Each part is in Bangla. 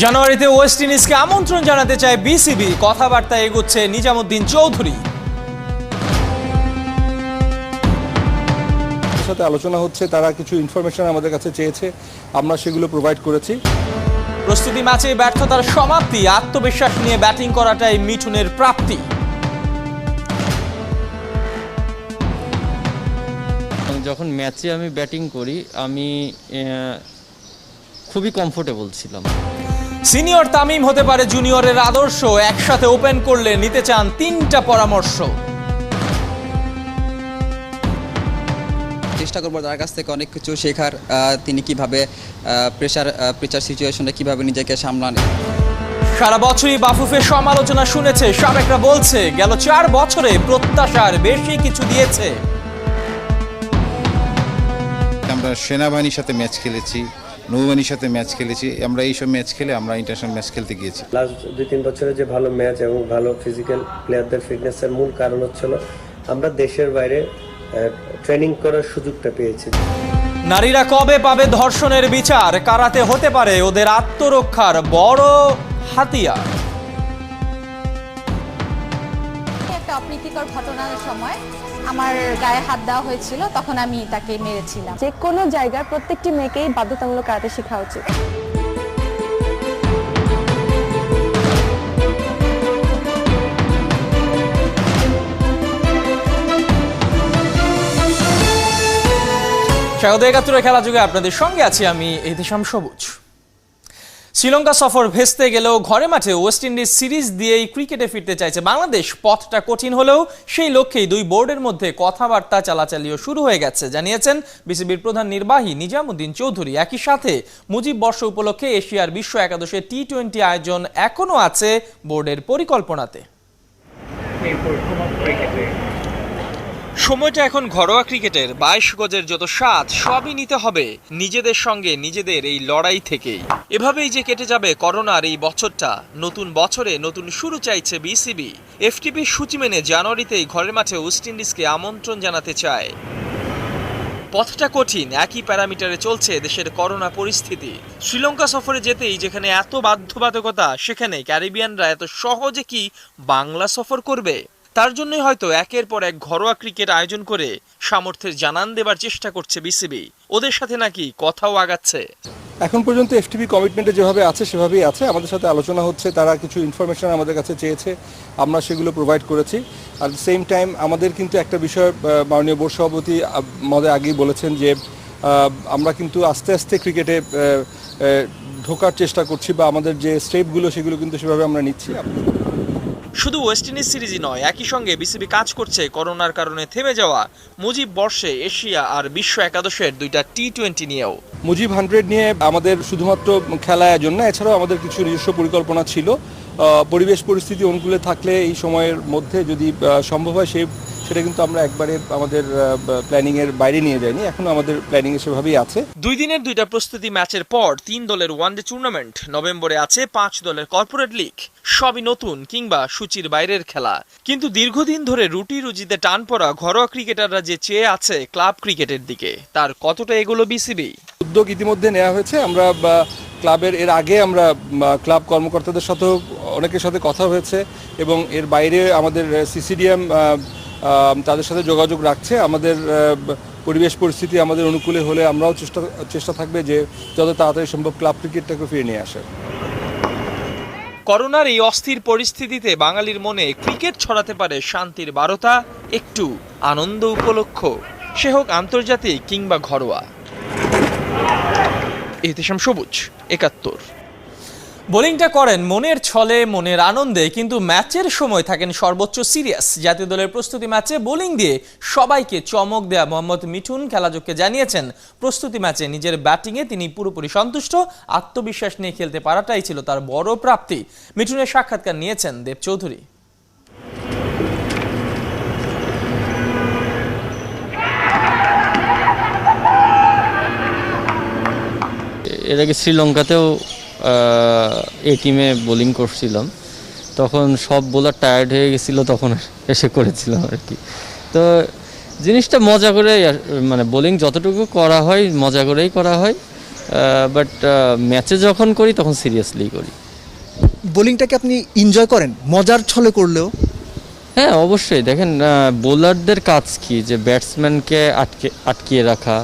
জানুয়ারিতে ওয়েস্ট ইন্ডিজকে আমন্ত্রণ জানাতে চায় বিসিবি, কথাবার্তা এগোচ্ছে নিজামুদ্দিন চৌধুরী। সাথে আলোচনা হচ্ছে, তারা কিছু ইনফরমেশন আমাদের কাছে চেয়েছে, আমরা সেগুলো প্রোভাইড করেছি। প্রস্তুতি ম্যাচে ব্যর্থতার সমাপ্তি, আত্মবিশ্বাস নিয়ে ব্যাটিং করাটাই মিঠুনের প্রাপ্তি। যখন ম্যাচে আমি ব্যাটিং করি আমি খুবই কমফোর্টেবল ছিলাম। সিনিয়র তামিম হতে পারে জুনিয়রের আদর্শ, একসাথে ওপেন করলে নিতে চান 3টা পরামর্শ। চেষ্টা করবো তার কাছ থেকে অনেক কিছু শেখার, তিনি কিভাবে প্রেসার সিচুয়েশনে কিভাবে নিজেকে সামলান। সারা বছরই বাফুফের সমালোচনা শুনেছে, সাবেকরা বলছে গেল 4 বছরে প্রত্যাশার বেশি কিছু দিয়েছে। আমরা সেনাবাহিনীর সাথে ম্যাচ খেলেছি, নৌবাহিনীর সাথে ম্যাচ খেলেছি, আমরা এইসব ম্যাচ খেলে আমরা ইন্টারন্যাশনাল ম্যাচ খেলতে গিয়েছি। লাস্ট 2-3 বছরে যে ভালো ম্যাচ এবং ভালো ফিজিক্যাল প্লেয়ারদের ফিটনেসের মূল কারণ হচ্ছিল আমরা দেশের বাইরে ট্রেনিং করার সুযোগটা পেয়েছি। নারীরা কবে পাবে ধর্ষণের বিচার? কারাতে হতে পারে ওদের আত্মরক্ষার বড় হাতিয়ার। একটা অপ্রীতিকর ঘটনার সময় আমার গায়ে হাত দেওয়া হয়েছিল, তখন আমি তাকে মেরেছিলাম। যে কোনো জায়গায় প্রত্যেকটি মেয়েকেই বাধ্যতামূলক কারাতে শেখা উচিত। স্বাগত ৭১ খেলা যুগে, আপনাদের সঙ্গে আছি আমি এহতেশাম সবুজ। শ্রীলঙ্কা সফর ভেস্তে গেলেও ঘরে মাঠে ওয়েস্ট ইন্ডিজ সিরিজ দিয়েই ক্রিকেটে ফিরতে চাইছে বাংলাদেশ। পথটা কঠিন হলেও সেই লক্ষ্যেই দুই বোর্ডের মধ্যে কথাবার্তা চালাচালিও শুরু হয়ে গেছে, জানিয়েছেন বিসিবির প্রধান নির্বাহী নিজামুদ্দিন চৌধুরী। একই সাথে মুজিব বর্ষ উপলক্ষে এশিয়ার বিশ্ব একাদশের টি-20 আয়োজন এখনও আছে বোর্ডের পরিকল্পনাতে। সময়টা এখন ঘরোয়া ক্রিকেটের 22 গজের যত স্বাদ সবই নিতে হবে নিজেদের সঙ্গে নিজেদের এই লড়াই থেকেই। এভাবেই যে কেটে যাবে করোনার এই বছরটা, নতুন বছরে নতুন শুরু চাইছে বিসিবি। এফটিপির সূচি মেনে জানুয়ারিতেই ঘরের মাঠে ওয়েস্ট ইন্ডিজকে আমন্ত্রণ জানাতে চায়। পথটা কঠিন, একই প্যারামিটারে চলছে দেশের করোনা পরিস্থিতি। শ্রীলঙ্কা সফরে যেতেই যেখানে এত বাধ্যবাধকতা, সেখানে ক্যারিবিয়ানরা এত সহজে কি বাংলা সফর করবে? তার জন্যই হয়তো একের পর এক ঘরোয়া ক্রিকেট আয়োজন করে সামর্থ্যের জানান দেবার চেষ্টা করছে বিসিবি। ওদের সাথে নাকি কথাও আগাচ্ছে। এখন পর্যন্ত এফটিপি কমিটমেন্টে যেভাবে আছে সেভাবেই আছে। আমাদের সাথে আলোচনা হচ্ছে, তারা কিছু ইনফরমেশন আমাদের কাছে চেয়েছে, আমরা সেগুলো প্রোভাইড করেছি। আর সেম টাইম আমাদের কিন্তু একটা বিষয় মাননীয় বোর্ড সভাপতি মহোদয় আগেই বলেছেন যে আমরা কিন্তু আস্তে আস্তে ক্রিকেটে ঢোকার চেষ্টা করছি, বা আমাদের যে স্টেপগুলো সেগুলো কিন্তু সেভাবে আমরা নিচ্ছি। শুধু ওয়েস্ট ইন্ডিজ সিরিজই নয়, একই সঙ্গে বিসিবি কাজ করছে করোনার কারণে থেমে যাওয়া মুজিব বর্ষে এশিয়া আর বিশ্ব একাদশের 2টা টি-20 নিয়েও। মুজিব 100 নিয়ে আমাদের শুধুমাত্র খেলা আয়োজন না, এছাড়াও আমাদের কিছু নিজস্ব পরিকল্পনা ছিল। পরিবেশ পরিস্থিতি অনুকূলে থাকলে এই সময়ের মধ্যে যদি সম্ভব হয় সেটা কিন্তু আমরা একবারে আমাদের প্ল্যানিংয়ের বাইরে নিয়ে যাইনি, এখনো আমাদের প্ল্যানিংয়ে সেভাবেই আছে। 2 দিনের 2টা প্রস্তুতি ম্যাচের পর 3 দলের ওয়ানডে টুর্নামেন্ট, নভেম্বরে আছে 5 দলের কর্পোরেট লিগ। সবই নতুন কিংবা সূচির বাইরের খেলা, কিন্তু দীর্ঘদিন ধরে রুটি রুজিতে টান পড়া ঘরোয়া ক্রিকেটাররা যে চেয়ে আছে ক্লাব ক্রিকেটের দিকে, তার কতটা এগুলো বিসিবি? উদ্যোগ ইতিমধ্যে নেওয়া হয়েছে। আমরা ক্লাবের এর আগে আমরা ক্লাব কর্মকর্তাদের সাথেও অনেকের সাথে কথা হয়েছে, এবং এর বাইরে আমাদের সিসিডিএম তাদের সাথে যোগাযোগ রাখছে। আমাদের পরিবেশ পরিস্থিতি আমাদের অনুকূলে হলে আমরাও চেষ্টা থাকবে যে যত তাড়াতাড়ি সম্ভব ক্লাব ক্রিকেটটাকে ফিরে নিয়ে আসে। করোনার এই অস্থির পরিস্থিতিতে বাঙালির মনে ক্রিকেট ছড়াতে পারে শান্তির বার্তা, একটু আনন্দ উপলক্ষ, সে হোক আন্তর্জাতিক কিংবা ঘরোয়া। এহতেশাম সবুজ, ৭১। বোলিংটা করেন মনের ছলে, মনের আনন্দে, কিন্তু ম্যাচের সময় থাকেন সর্বোচ্চ সিরিয়াস। জাতীয় দলের প্রস্তুতি ম্যাচে বোলিং দিয়ে সবাইকে চমক দেয়া মোহাম্মদ মিঠুন খেলাযোগকে জানিয়েছেন প্রস্তুতি ম্যাচে নিজের ব্যাটিংয়ে তিনি পুরোপুরি সন্তুষ্ট, আত্মবিশ্বাস নিয়ে খেলতে পারাটাই ছিল তার বড় প্রাপ্তি। মিঠুনের সাক্ষাৎকার নিয়েছেন দেব চৌধুরী। এর আগে শ্রীলঙ্কাতেও এই টিমে বোলিং করছিলাম, তখন সব বোলার টায়ার্ড হয়ে গেছিলো, তখন এসে করেছিলাম আর কি। তো জিনিসটা মজা করে, মানে বোলিং যতটুকু করা হয় মজা করেই করা হয়, বাট ম্যাচে যখন করি তখন সিরিয়াসলি করি। বোলিংটাকে আপনি এনজয় করেন মজার ছলে করলেও? হ্যাঁ অবশ্যই, দেখেন বোলারদের কাজ কি, যে ব্যাটসম্যানকে আটকিয়ে রাখা,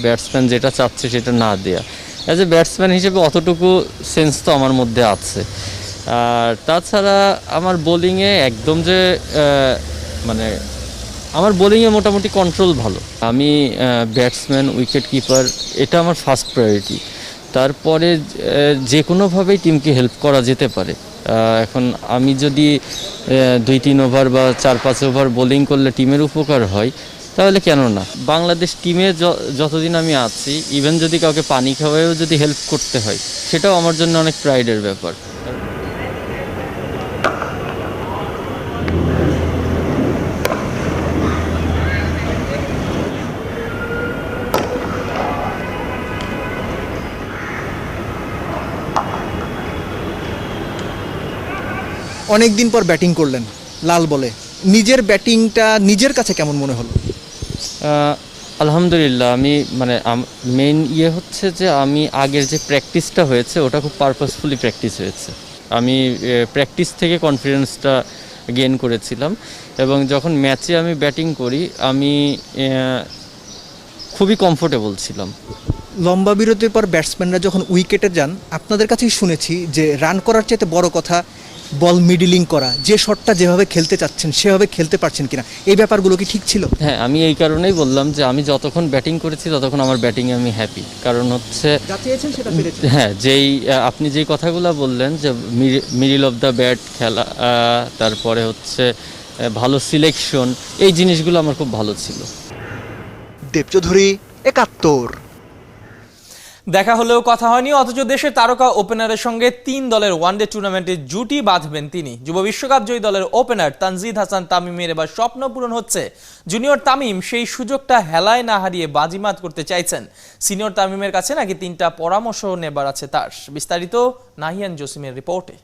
ব্যাটসম্যান যেটা চাচ্ছে সেটা না দেয়া। অ্যাজ এ ব্যাটসম্যান হিসেবে অতটুকু সেন্স তো আমার মধ্যে আছে। আর তাছাড়া আমার বোলিংয়ে একদম যে মানে আমার বোলিংয়ে মোটামুটি কন্ট্রোল ভালো। আমি ব্যাটসম্যান, উইকেট কিপার, এটা আমার ফার্স্ট প্রায়োরিটি। তারপরে যে কোনোভাবেই টিমকে হেল্প করা যেতে পারে। এখন আমি যদি 2-3 ওভার বা 4-5 ওভার বোলিং করলে টিমের উপকার হয়, তাহলে কেন না। বাংলাদেশ টিমে যতদিন আমি আছি, ইভেন যদি কাউকে পানি খাওয়ায়ও যদি হেল্প করতে হয়, সেটাও আমার জন্য অনেক প্রাইডের ব্যাপার। অনেক দিন পর ব্যাটিং করলেন লাল বলে, নিজের ব্যাটিংটা নিজের কাছে কেমন মনে হলো? আলহামদুলিল্লাহ, আমি মানে মেইন হচ্ছে যে আমি আগের যে প্র্যাকটিসটা হয়েছে ওটা খুব পারপাসফুলি প্র্যাকটিস হয়েছে। আমি প্র্যাকটিস থেকে কনফিডেন্সটা গেইন করেছিলাম, এবং যখন ম্যাচে আমি ব্যাটিং করি আমি খুবই কমফোর্টেবল ছিলাম। লম্বা বিরতির পর ব্যাটসম্যানরা যখন উইকেটে যান, আপনাদের কাছেই শুনেছি যে রান করার চাইতে বড় কথা বল মিডলিং করা, যে শটটা যেভাবে খেলতে চাচ্ছেন সেভাবে খেলতে পারছেন কিনা, এই ব্যাপারগুলো কি ঠিক ছিল? হ্যাঁ, আমি এই কারণেই বললাম যে আমি যতক্ষণ ব্যাটিং করেছি ততক্ষণ আমার ব্যাটিংয়ে আমি হ্যাপি। কারণ হচ্ছে হ্যাঁ, আপনি যেই কথাগুলো বললেন যে মিডল অফ দ্য ব্যাট খেলা, তারপরে হচ্ছে ভালো সিলেকশন, এই জিনিসগুলো আমার খুব ভালো ছিল। দেবচৌধুরী, ৭১। দেখা হলেও কথা হয়নি, অথচ দেশের তারকা ওপেনারের সঙ্গে 3 দলের ওয়ানডে টুর্নামেন্টে জুটি বাঁধবেন তিনি। যুব বিশ্বকাপ জয়ী দলের ওপেনার তানজিদ হাসান তামিমের এবার স্বপ্ন পূরণ হচ্ছে। জুনিয়র তামিম সেই সুযোগটা হেলায় না হারিয়ে বাজিমাত করতে চাইছেন। সিনিয়র তামিমের কাছে নাকি 3টা পরামর্শ নেবার আছে তার। বিস্তারিত নাহিয়ান জসিমের রিপোর্টে।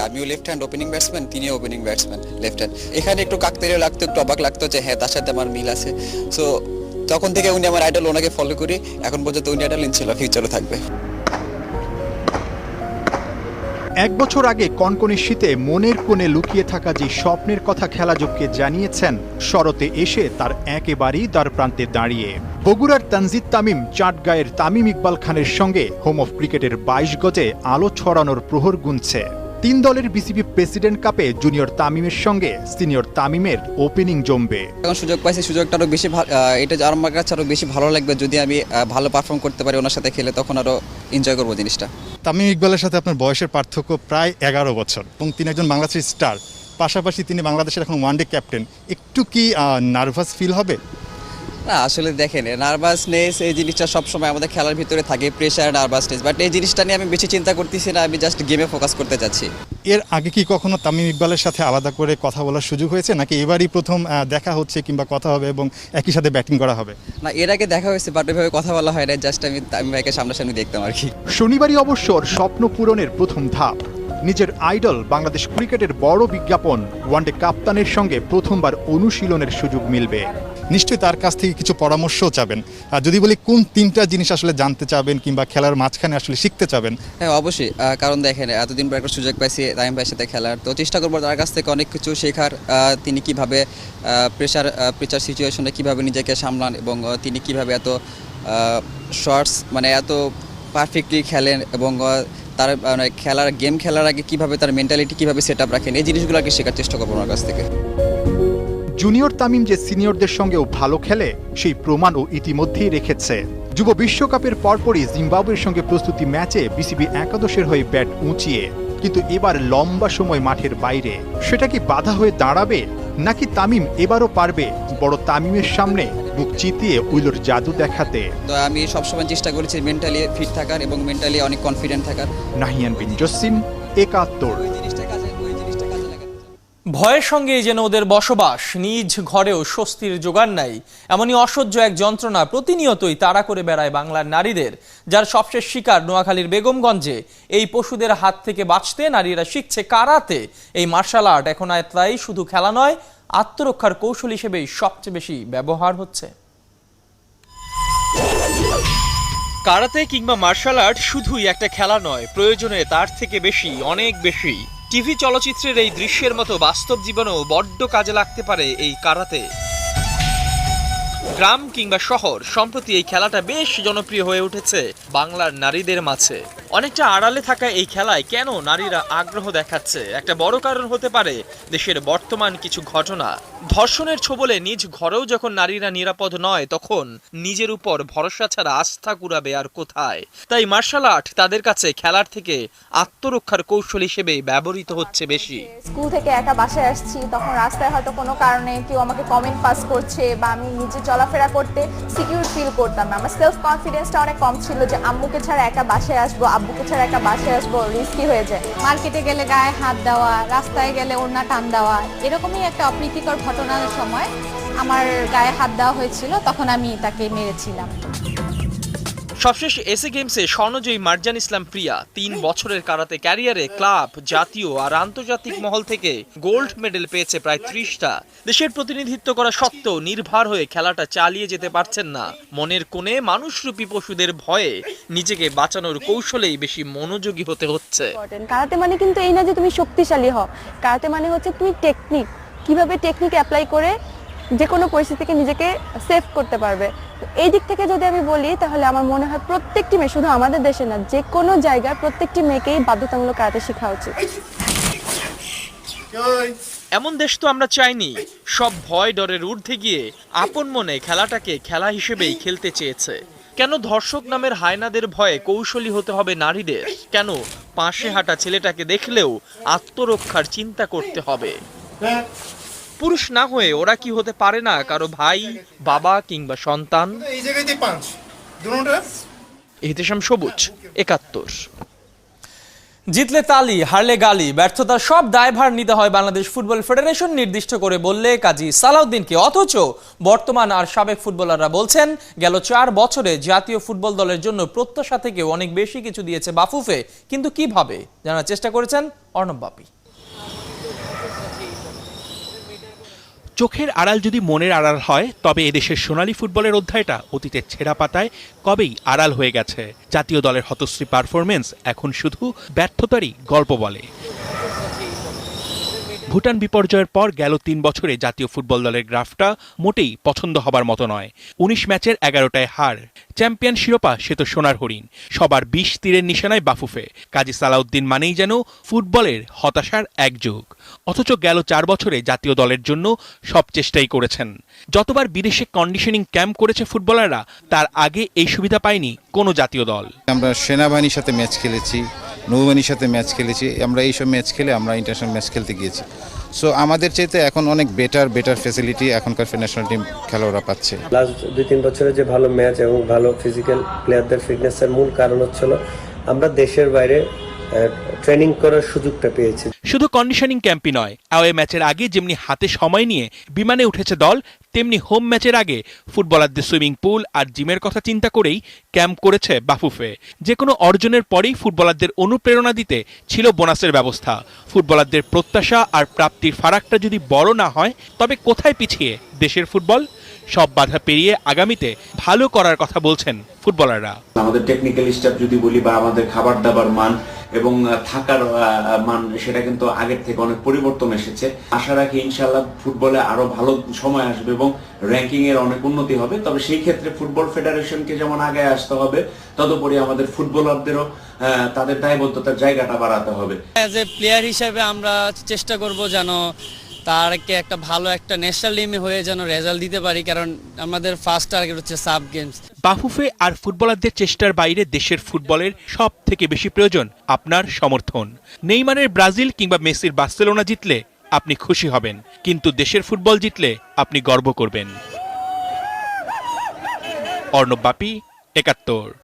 আমিও লেফট হ্যান্ড ওপেনিং ব্যাটসম্যান, তিনিও ওপেনিং ব্যাটসম্যান লেফট হ্যান্ড। এখানে একটু কাকতালীয় লাগতো, একটু অবাক লাগতো যে হ্যাঁ তার সাথে আমার মিল আছে। সো তখন থেকে উনি আমার আইডল, ওনাকে ফলো করি, এখন পর্যন্ত উনি আইডল, ইনশাআল্লাহ ফিউচারও থাকবে। 1 বছর আগে কনকনে শীতে মনের কোণে লুকিয়ে থাকা যে স্বপ্নের কথা খেলাযোগকে জানিয়েছেন শরতে এসে তার একেবারেই দ্বারপ্রান্তে দাঁড়িয়ে। বগুড়ার তানজিদ তামিম চাটগাঁয়ের তামিম ইকবাল খানের সঙ্গে হোম অফ ক্রিকেটের 22 গজে আলো ছড়ানোর প্রহর গুনছে। 3 দলের বিসিবি প্রেসিডেন্ট কাপে জুনিয়র তামিমের সঙ্গে সিনিয়র তামিমের ওপেনিং জমবে। এখন সুযোগ পাইছি, সুযোগটা আরও বেশি এটা আমার কাছে আরও বেশি ভালো লাগবে যদি আমি ভালো পারফর্ম করতে পারি ওনার সাথে খেলে, তখন আরও এনজয় করবো জিনিসটা। তামিম ইকবালের সাথে আপনার বয়সের পার্থক্য প্রায় 11 বছর, এবং তিনি একজন বাংলাদেশের স্টার, পাশাপাশি তিনি বাংলাদেশের এখন ওয়ানডে ক্যাপ্টেন। একটু কি নার্ভাস ফিল হবে? না, আসলে দেখেন, নার্ভাসনেস এই জিনিসটা সবসময় আমাদের খেলার ভিতরে থাকে, প্রেশার, নার্ভাসনেস, বাট এই জিনিসটা নিয়ে আমি বেশি চিন্তা করতেছি না, আমি জাস্ট গেমে ফোকাস করতে চাচ্ছি। এর আগে কি কখনো তামিম ইকবালের সাথে আলাদা করে কথা বলার সুযোগ হয়েছে, নাকি এবারই প্রথম দেখা হচ্ছে কিংবা কথা হবে এবং একই সাথে ব্যাটিং করা হবে? না, এর আগে দেখা হয়েছে, বাট ওইভাবে কথা বলা হয় না, জাস্ট আমি তামিম ভাইকে সামনাসামনি দেখতাম আর কি। শনিবারই অবসর স্বপ্ন পূরণের প্রথম ধাপ। নিজের আইডল বাংলাদেশ ক্রিকেটের বড় বিজ্ঞাপন ওয়ানডে কাপ্তানের সঙ্গে প্রথমবার অনুশীলনের সুযোগ মিলবে। নিশ্চয়ই তার কাছ থেকে কিছু পরামর্শও চাবেন। যদি বলি কোন 3টা জিনিস আসলে জানতে চাবেন কিংবা খেলার মাঝখানে আসলে শিখতে চাবেন? হ্যাঁ অবশ্যই, কারণ দেখেন এতদিন পর একটা সুযোগ পাইছি তামিম ভাইয়ের সাথে খেলার, তো চেষ্টা করবো তার কাছ থেকে অনেক কিছু শেখার। তিনি কিভাবে প্রেশার সিচুয়েশনে কিভাবে নিজেকে সামলান, এবং তিনি কিভাবে এত শর্টস মানে এত পারফেক্টলি খেলেন, এবং তার গেম খেলার আগে কিভাবে তার মেন্টালিটি কিভাবে সেট আপ রাখেন, এই জিনিসগুলো আগে শেখার চেষ্টা করবো ওনার কাছ থেকে। জুনিয়র তামিম যে সিনিয়রদের সঙ্গেও ভালো খেলে সেই প্রমাণও ইতিমধ্যেই রেখেছে। যুব বিশ্বকাপের পরপরই জিম্বাবুয়ের সঙ্গে প্রস্তুতি ম্যাচে বিসিবি একাদশের হয়ে ব্যাট উঁচিয়ে, কিন্তু এবার লম্বা সময় মাঠের বাইরে। সেটা কি বাধা হয়ে দাঁড়াবে, নাকি তামিম এবারও পারবে বড় তামিমের সামনে বুক চিতিয়ে উইলোর জাদু দেখাতে? তো আমি সবসময় চেষ্টা করেছি মেন্টালি ফিট থাকার এবং মেন্টালি অনেক কনফিডেন্ট থাকার। নাহিয়ান বিন জসিম, ৭১। ভয়ের সঙ্গেই যেন ওদের বসবাস, নিজ ঘরেও স্বস্তির জোগান নাই, এমনই অসহ্য এক যন্ত্রণা প্রতিনিয়তই তাড়া করে বেড়ায় বাংলার নারীদের, যার সবশেষ শিকার নোয়াখালীর বেগমগঞ্জে। এই পশুদের হাত থেকে বাঁচতে নারীরা শিখছে কারাতে। এই মার্শাল আর্ট এখন আর তাই শুধু খেলা নয়, আত্মরক্ষার কৌশল হিসেবেই সবচেয়ে বেশি ব্যবহার হচ্ছে। কারাতে কিংবা মার্শাল আর্ট শুধুই একটা খেলা নয়, প্রয়োজনে তার থেকে বেশি, অনেক বেশি। টিভি চলচ্চিত্রের এই দৃশ্যের মতো বাস্তব জীবনেও বড্ড কাজে লাগতে পারে এই কারাতে। গ্রাম কিংবা শহর, সম্প্রতি এই খেলাটা বেশ জনপ্রিয় হয়ে উঠেছে বাংলার নারীদের মাঝে। অনেকটা আড়ালে থাকা এই খেলায় কেন নারীরা আগ্রহ দেখাচ্ছে, একটা বড় কারণ হতে পারে দেশের বর্তমান কিছু ঘটনা। ধর্ষণের ছোবলে নিজ ঘরেও যখন নারীরা নিরাপদ নয়, তখন নিজের উপর ভরসা ছাড়া আস্থা কুড়াবে আর কোথায়। তাই মার্শাল আর্ট তাদের কাছে খেলার থেকে আত্মরক্ষার কৌশল হিসেবে ব্যবহৃত হচ্ছে বেশি। স্কুল থেকে একা বাসায় আসছি, তখন রাস্তায় হয়তো কোনো কারণে কেউ আমাকে কমেন্ট পাস করছে বা আমি নিজে চলাফেরা করতে সিকিউর ফিল করতাম না। আমার সেলফ কনফিডেন্সটা অনেক কম ছিল যে আম্মুকে ছাড়া একা বাসায় আসবো, আব্বুকে ছাড়া একা বাসায় আসবো, রিস্কি হয়ে যায়। মার্কেটে গেলে গায়ে হাত দেওয়া, রাস্তায় গেলে ওড়না টান দেওয়া, এরকমই একটা অপ্রীতিকর ঘটনার সময় আমার গায়ে হাত দেওয়া হয়েছিল, তখন আমি তাকে মেরেছিলাম। সবশেষ এসএ গেমসে স্বর্ণজয়ী মার্জান ইসলাম প্রিয়া 3 বছরের কারাতে ক্যারিয়ারে ক্লাব, জাতীয় আর আন্তর্জাতিক মহল থেকে গোল্ড মেডেল পেয়েছে প্রায় 30টা। দেশের প্রতিনিধিত্ব করা সত্ত্বেও নির্ভর হয়ে খেলাটা চালিয়ে যেতে পারছেন না। মনের কোণে মানুষরূপী পশুদের ভয়ে নিজেকে বাঁচানোর কৌশলেই বেশি মনোযোগী হতে হচ্ছে। কারাতে মানে কিন্তু এই না যে তুমি শক্তিশালী হও, কারাতে মানে হচ্ছে তুমি টেকনিক, কিভাবে টেকনিক অ্যাপ্লাই করে যে কোনো পরিস্থিতি থেকে নিজেকে সেভ করতে পারবে। এই দিক থেকে যদি আমি বলি, তাহলে আমার মনে হয় প্রত্যেকটি মেয়ে, শুধু আমাদের দেশে না, যে কোনো জায়গায় প্রত্যেকটি মেয়েকেই বাধ্যতামূলক কারাতে শেখা উচিত। এমন দেশ তো আমরা চাইনি। সব ভয় ডরের ঊর্ধ্বে গিয়ে আপন মনে খেলাটাকে খেলা হিসেবেই খেলতে চেয়েছে। কেন ধর্ষক নামের হায়নাদের ভয়ে কৌশলী হতে হবে নারীদের? কেন পাশে হাঁটা ছেলেটাকে দেখলেও আত্মরক্ষার চিন্তা করতে হবে? পুরুষ না হয়ে ওরা কি হতে পারে না কারো ভাই, বাবা কিংবা সন্তান? ইহতেশাম সবুজ, ৭১। জিতলে তালি, হারলে গালি, ব্যর্থতার সব দায়ভার নিতে হয় বাংলাদেশ ফুটবল ফেডারেশন নির্দিষ্ট করে বললে কাজী সালাউদ্দিনকে। অথচ বর্তমান আর সাবেক ফুটবলাররা বলছেন গেল 4 বছরে জাতীয় ফুটবল দলের জন্য প্রত্যাশা থেকে অনেক বেশি কিছু দিয়েছে বাফুফে। কিন্তু কিভাবে, জানার চেষ্টা করেছেন অর্ণব বাপি। চোখের আড়াল যদি মনের আড়াল হয়, তবে এদেশের সোনালী ফুটবলের অধ্যায়টা অতীতের ছেঁড়া পাতায় কবেই আড়াল হয়ে গেছে। জাতীয় দলের হতশ্রী পারফরমেন্স এখন শুধু ব্যর্থতারই গল্প বলে। ভুটান বিপর্যয়ের পর গেল 3 বছরে জাতীয় ফুটবল দলের গ্রাফটা মোটেই পছন্দ হবার মতো নয়। 19 ম্যাচের 11টায় হার। চ্যাম্পিয়ন শিরোপা সে তো সোনার হরিণ। সবার 20 তীরের নিশানায় বাফুফে। কাজী সালাউদ্দিন মানেই যেন ফুটবলের হতাশার এক যুগ। অথচ গেল 4 বছরে জাতীয় দলের জন্য সব চেষ্টাই করেছেন। যতবার বিদেশে কন্ডিশনিং ক্যাম্প করেছে ফুটবলাররা, তার আগে এই সুবিধা পায়নি কোনো জাতীয় দল। আমরা সেনাবাহিনীর সাথে ম্যাচ খেলেছি, নৌবাহিনীর সাথে ম্যাচ খেলেছি। আমরা এইসব ম্যাচ খেলে আমরা ইন্টারন্যাশনাল ম্যাচ খেলতে গিয়েছি। সো আমাদের চাইতে এখন অনেক বেটার ফ্যাসিলিটি এখনকার ন্যাশনাল টিম খেলোয়াড়রা পাচ্ছে। লাস্ট 2-3 বছরে যে ভালো ম্যাচ এবং ভালো ফিজিক্যাল প্লেয়ারদের ফিটনেসের মূল কারণ হচ্ছিল আমরা দেশের বাইরে ট্রেনিং করার সুযোগটা পেয়েছি। শুধু কন্ডিশনিং ক্যাম্পই নয়, অ্যাওয়ে ম্যাচের আগে যেমনি হাতে সময় নিয়ে বিমানে উঠেছে দল, তেমনি হোম ম্যাচের আগে ফুটবলারদের সুইমিং পুল আর জিমের কথা চিন্তা করেই ক্যাম্প করেছে বাফুফে। যে কোনো অর্জনের পরেই ফুটবলারদের অনুপ্রেরণা দিতে ছিল বোনাসের ব্যবস্থা। ফুটবলারদের প্রত্যাশা আর প্রাপ্তির ফারাকটা যদি বড় না হয়, তবে কোথায় পিছিয়ে দেশের ফুটবল? সব বাধা পেরিয়ে আগামীতে ভালো করার কথা বলছেন ফুটবলাররা। আমাদের টেকনিক্যাল স্টাফ যদি বলি বা আমাদের খাবার দাবার মান এবং থাকার মান, সেটা কিন্তু আগের থেকে অনেক পরিবর্তন এসেছে। আশা রাখি ইনশাআল্লাহ ফুটবলে আরো ভালো সময় আসবে এবং র্যাঙ্কিং এর অনেক উন্নতি হবে। তবে সেই ক্ষেত্রে ফুটবল ফেডারেশনকে যেমন আগে আসতে হবে, তদুপরি আমাদের ফুটবলারদেরও তাদের দায়বদ্ধতার জায়গাটা বাড়াতে হবে। অ্যাজ এ প্লেয়ার হিসেবে আমরা চেষ্টা করব যেন তারকে একটা ভালো একটা ন্যাশনাল টিমে হয়ে যেন রেজাল্ট দিতে পারি, কারণ আমাদের ফার্স্ট টার্গেট হচ্ছে সাব গেমস। বাফুফে আর ফুটবলারদের চেষ্টার বাইরে দেশের ফুটবলের সব থেকে বেশি প্রয়োজন আপনার সমর্থন। নেইমারের ব্রাজিল কিংবা মেসির বার্সেলোনা জিতলে আপনি খুশি হবেন, কিন্তু দেশের ফুটবল জিতলে আপনি গর্ব করবেন। অর্ণব বাপি, ৭১।